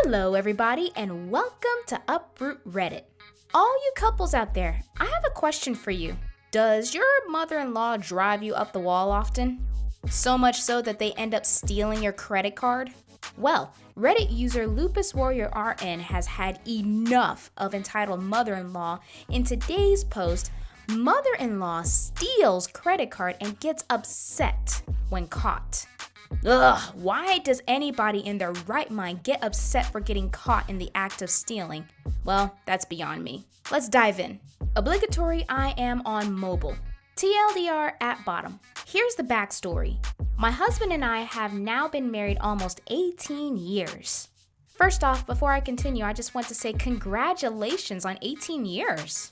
Hello everybody and welcome to Uproot Reddit. All you couples out there, I have a question for you. Does your mother-in-law drive you up the wall often? So much so that they end up stealing your credit card? Well, Reddit user Lupus Warrior RN has had enough of entitled mother-in-law. In today's post, mother-in-law steals credit card and gets upset when caught. Ugh, why does anybody in their right mind get upset for getting caught in the act of stealing? Well, that's beyond me. Let's dive in. Obligatory, I am on mobile. TLDR at bottom. Here's the backstory. My husband and I have now been married almost 18 years. First off, before I continue, I just want to say congratulations on 18 years.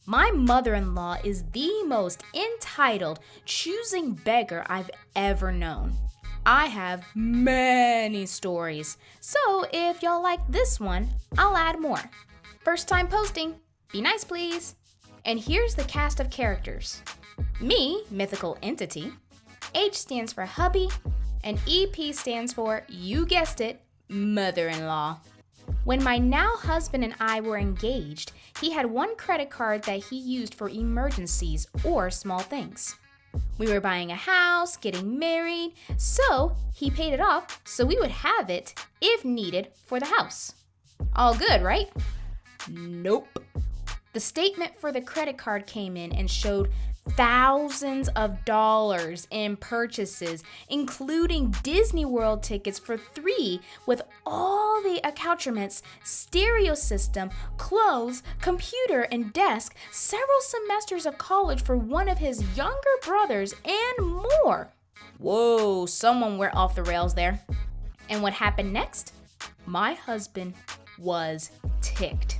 My mother-in-law is the most entitled, choosing beggar I've ever known. I have many stories, so if y'all like this one, I'll add more. First time posting, be nice please. And here's the cast of characters. Me, mythical entity, H stands for hubby, and EP stands for, you guessed it, mother-in-law. When my now husband and I were engaged, he had one credit card that he used for emergencies or small things. We were buying a house, getting married, so he paid it off so we would have it, if needed, for the house. All good, right? Nope. The statement for the credit card came in and showed thousands of dollars in purchases, including Disney World tickets for 3 with all the accoutrements, stereo system, clothes, computer and desk, several semesters of college for one of his younger brothers, and more. Whoa, someone went off the rails there. And what happened next? My husband was ticked.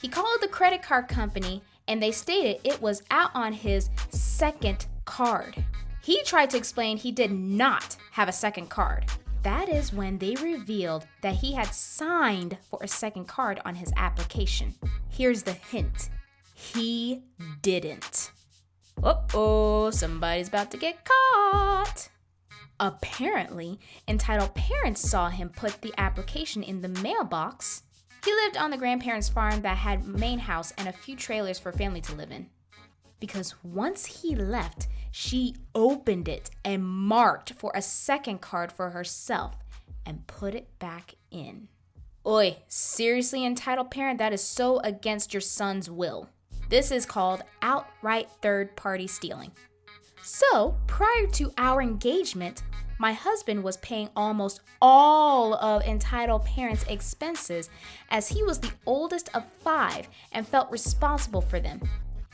He called the credit card company and they stated it was out on his second card. He tried to explain he did not have a second card. That is when they revealed that he had signed for a second card on his application. Here's the hint. He didn't. Uh-oh, somebody's about to get caught. Apparently, entitled parents saw him put the application in the mailbox. He lived on the grandparents' farm that had main house and a few trailers for family to live in. Because once he left, she opened it and marked for a second card for herself and put it back in. Oi, seriously, entitled parent, that is so against your son's will. This is called outright third-party stealing. So, prior to our engagement, my husband was paying almost all of entitled parents' expenses as he was the oldest of 5 and felt responsible for them.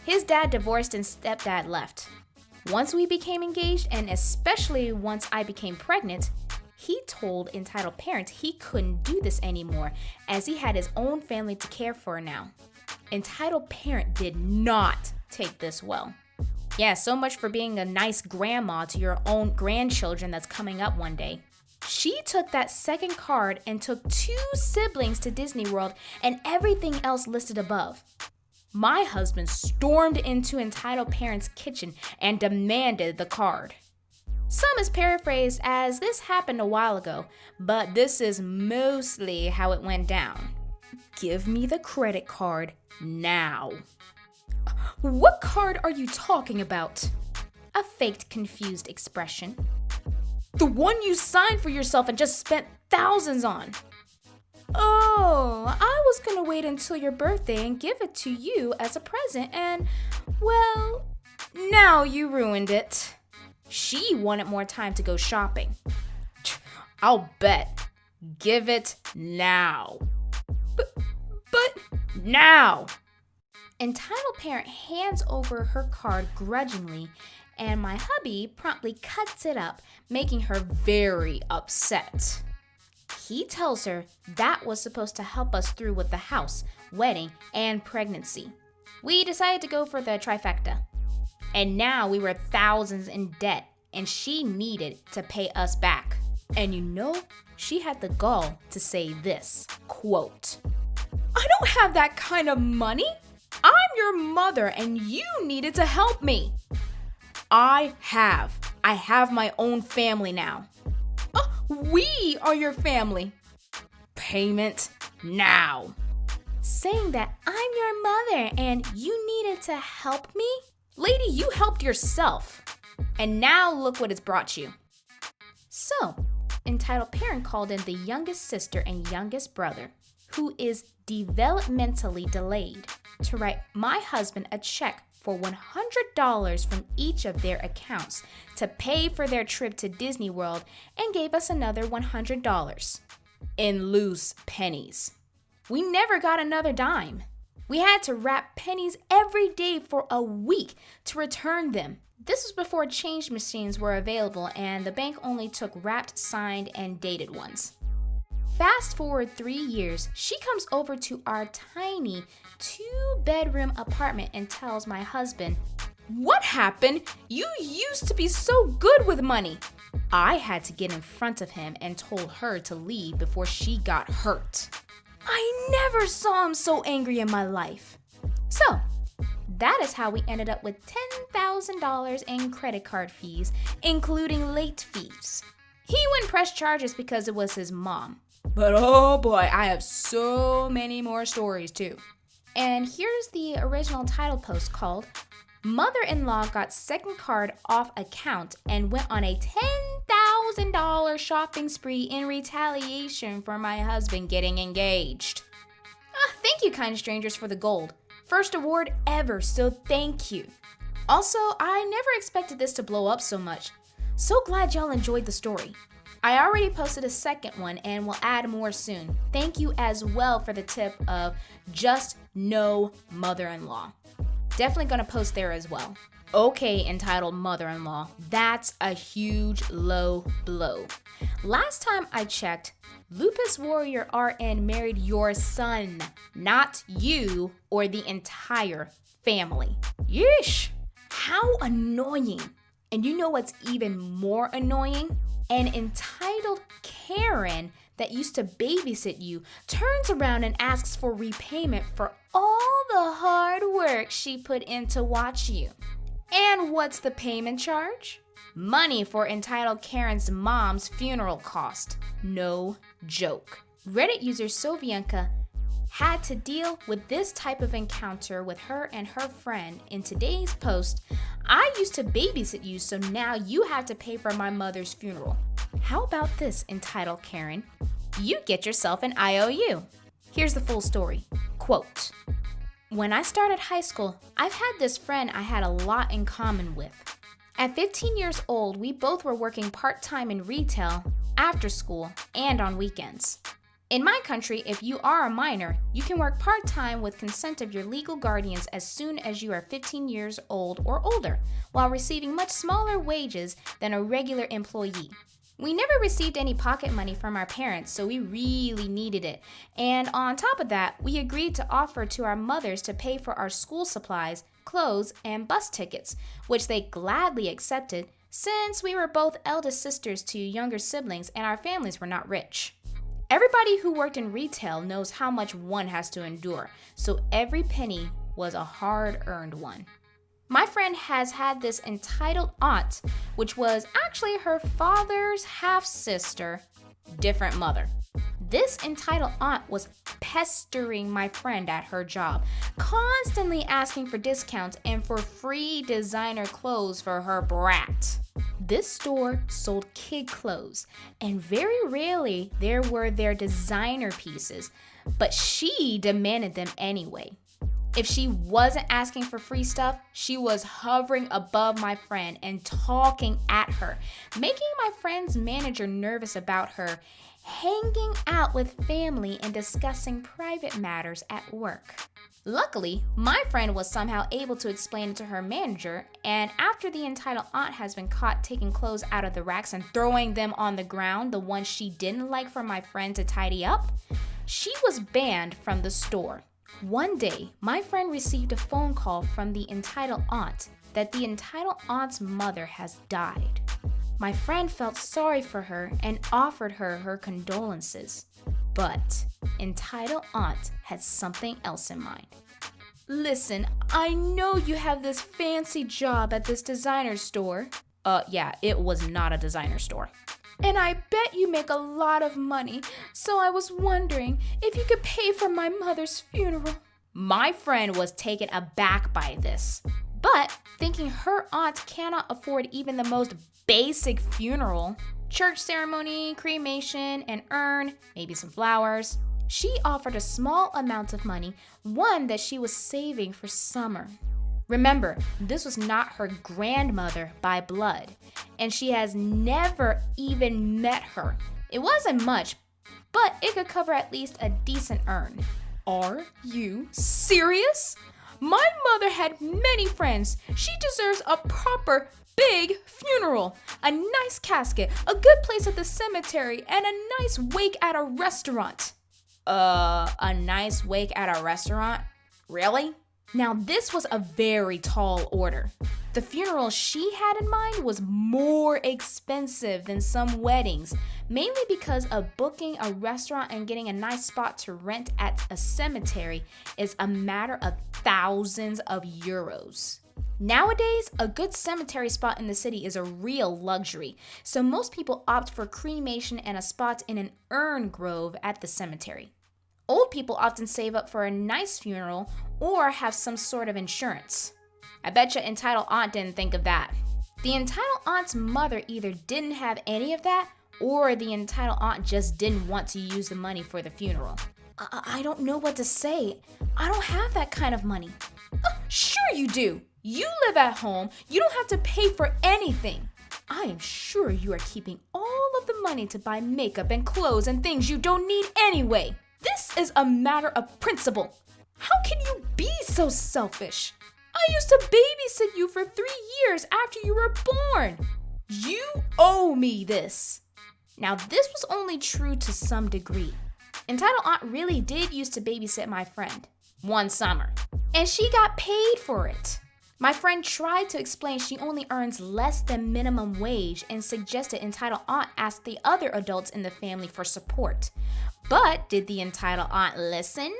His dad divorced and stepdad left. Once we became engaged, and especially once I became pregnant, he told entitled parents he couldn't do this anymore as he had his own family to care for now. Entitled parent did not take this well. Yeah, so much for being a nice grandma to your own grandchildren that's coming up one day. She took that second card and took 2 siblings to Disney World and everything else listed above. My husband stormed into entitled parents' kitchen and demanded the card. Some is paraphrased as this happened a while ago, but this is mostly how it went down. Give me the credit card now. What card are you talking about? A faked, confused expression. The one you signed for yourself and just spent thousands on. Oh, I was gonna wait until your birthday and give it to you as a present and, well, now you ruined it. She wanted more time to go shopping. I'll bet. Give it now. But now. Entitled parent hands over her card grudgingly, and my hubby promptly cuts it up, making her very upset. He tells her that was supposed to help us through with the house, wedding, and pregnancy. We decided to go for the trifecta. And now we were thousands in debt, and she needed to pay us back. And you know, she had the gall to say this, quote, "I don't have that kind of money. I'm your mother and you needed to help me." I have my own family now. We are your family. payment now. Saying that I'm your mother and you needed to help me? Lady, you helped yourself. And now look what it's brought you. So, entitled parent called in the youngest sister and youngest brother, who is developmentally delayed, to write my husband a check for $100 from each of their accounts to pay for their trip to Disney World, and gave us another $100 in loose pennies. We never got another dime. We had to wrap pennies every day for a week to return them. This was before change machines were available and the bank only took wrapped, signed, and dated ones. Fast forward 3 years, she comes over to our tiny 2-bedroom apartment and tells my husband, "What happened? You used to be so good with money." I had to get in front of him and told her to leave before she got hurt. I never saw him so angry in my life. So, that is how we ended up with $10,000 in credit card fees, including late fees. He wouldn't press charges because it was his mom. But oh boy, I have so many more stories too. And here's the original title post called, "Mother-in-law got second card off account and went on a $10,000 shopping spree in retaliation for my husband getting engaged." Thank you, kind strangers, for the gold. First award ever, so thank you. Also, I never expected this to blow up so much. So glad y'all enjoyed the story. I already posted a second one and will add more soon. Thank you as well for the tip of just no mother-in-law. Definitely gonna post there as well. Okay, entitled mother-in-law, that's a huge low blow. Last time I checked, Lupus Warrior RN married your son, not you or the entire family. Yeesh, how annoying. And you know what's even more annoying? An entitled Karen that used to babysit you turns around and asks for repayment for all the hard work she put in to watch you. And what's the payment charge? Money for entitled Karen's mom's funeral cost. No joke. Reddit user Sylvianka had to deal with this type of encounter with her and her friend in today's post. "I used to babysit you, so now you have to pay for my mother's funeral." How about this, entitled Karen? You get yourself an IOU. Here's the full story. Quote, "When I started high school, I've had this friend I had a lot in common with. At 15 years old, we both were working part-time in retail, after school, and on weekends. In my country, if you are a minor, you can work part-time with consent of your legal guardians as soon as you are 15 years old or older, while receiving much smaller wages than a regular employee. We never received any pocket money from our parents, so we really needed it. And on top of that, we agreed to offer to our mothers to pay for our school supplies, clothes, and bus tickets, which they gladly accepted since we were both eldest sisters to younger siblings and our families were not rich. Everybody who worked in retail knows how much one has to endure, so every penny was a hard-earned one. My friend has had this entitled aunt, which was actually her father's half-sister, different mother. This entitled aunt was pestering my friend at her job, constantly asking for discounts and for free designer clothes for her brat. This store sold kid clothes, and very rarely there were their designer pieces, but she demanded them anyway. If she wasn't asking for free stuff, she was hovering above my friend and talking at her, making my friend's manager nervous about her hanging out with family and discussing private matters at work. Luckily, my friend was somehow able to explain it to her manager, and after the entitled aunt has been caught taking clothes out of the racks and throwing them on the ground, the ones she didn't like for my friend to tidy up, she was banned from the store. One day, my friend received a phone call from the entitled aunt that the entitled aunt's mother has died. My friend felt sorry for her and offered her her condolences. But entitled aunt had something else in mind. "Listen, I know you have this fancy job at this designer store." Yeah, it was not a designer store. And I bet you make a lot of money, so I was wondering if you could pay for my mother's funeral. My friend was taken aback by this, but thinking her aunt cannot afford even the most basic funeral, church ceremony, cremation, an urn, maybe some flowers, she offered a small amount of money, one that she was saving for summer. Remember, this was not her grandmother by blood, and she has never even met her. It wasn't much, but it could cover at least a decent urn. Are you serious? My mother had many friends. She deserves a proper big funeral, a nice casket, a good place at the cemetery, and a nice wake at a restaurant. A nice wake at a restaurant? Really? Now, this was a very tall order. The funeral she had in mind was more expensive than some weddings, mainly because of booking a restaurant and getting a nice spot to rent at a cemetery is a matter of thousands of euros. Nowadays, a good cemetery spot in the city is a real luxury, so most people opt for cremation and a spot in an urn grove at the cemetery. Old people often save up for a nice funeral or have some sort of insurance. I bet your entitled aunt didn't think of that. The entitled aunt's mother either didn't have any of that or the entitled aunt just didn't want to use the money for the funeral. I don't know what to say. I don't have that kind of money. Sure you do. You live at home. You don't have to pay for anything. I am sure you are keeping all of the money to buy makeup and clothes and things you don't need anyway. This is a matter of principle. How can you be so selfish? I used to babysit you for 3 years after you were born. You owe me this. Now, this was only true to some degree. Entitled Aunt really did used to babysit my friend one summer, and she got paid for it. My friend tried to explain she only earns less than minimum wage and suggested Entitled Aunt ask the other adults in the family for support. But did the Entitled Aunt listen?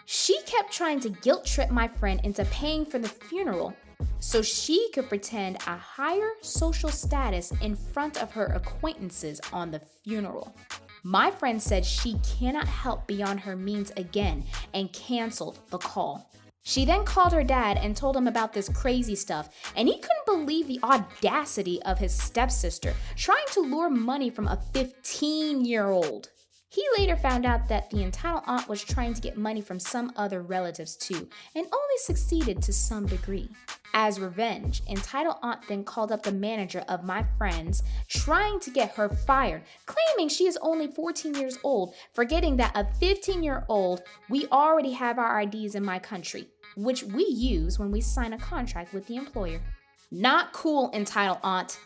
She kept trying to guilt trip my friend into paying for the funeral so she could pretend a higher social status in front of her acquaintances on the funeral. My friend said she cannot help beyond her means again and canceled the call. She then called her dad and told him about this crazy stuff, and he couldn't believe the audacity of his stepsister trying to lure money from a 15-year-old. He later found out that the entitled aunt was trying to get money from some other relatives too, and only succeeded to some degree. As revenge, entitled aunt then called up the manager of my friends, trying to get her fired, claiming she is only 14 years old, forgetting that a 15-year-old, we already have our IDs in my country, which we use when we sign a contract with the employer. Not cool, entitled aunt.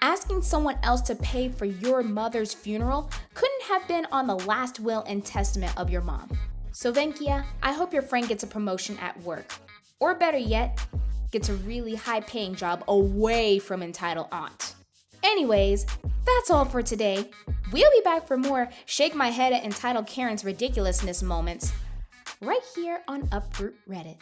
Asking someone else to pay for your mother's funeral couldn't have been on the last will and testament of your mom. So Venkia, I hope your friend gets a promotion at work. Or better yet, gets a really high-paying job away from entitled aunt. Anyways, that's all for today. We'll be back for more Shake My Head at Entitled Karen's Ridiculousness moments right here on Uproot Reddit.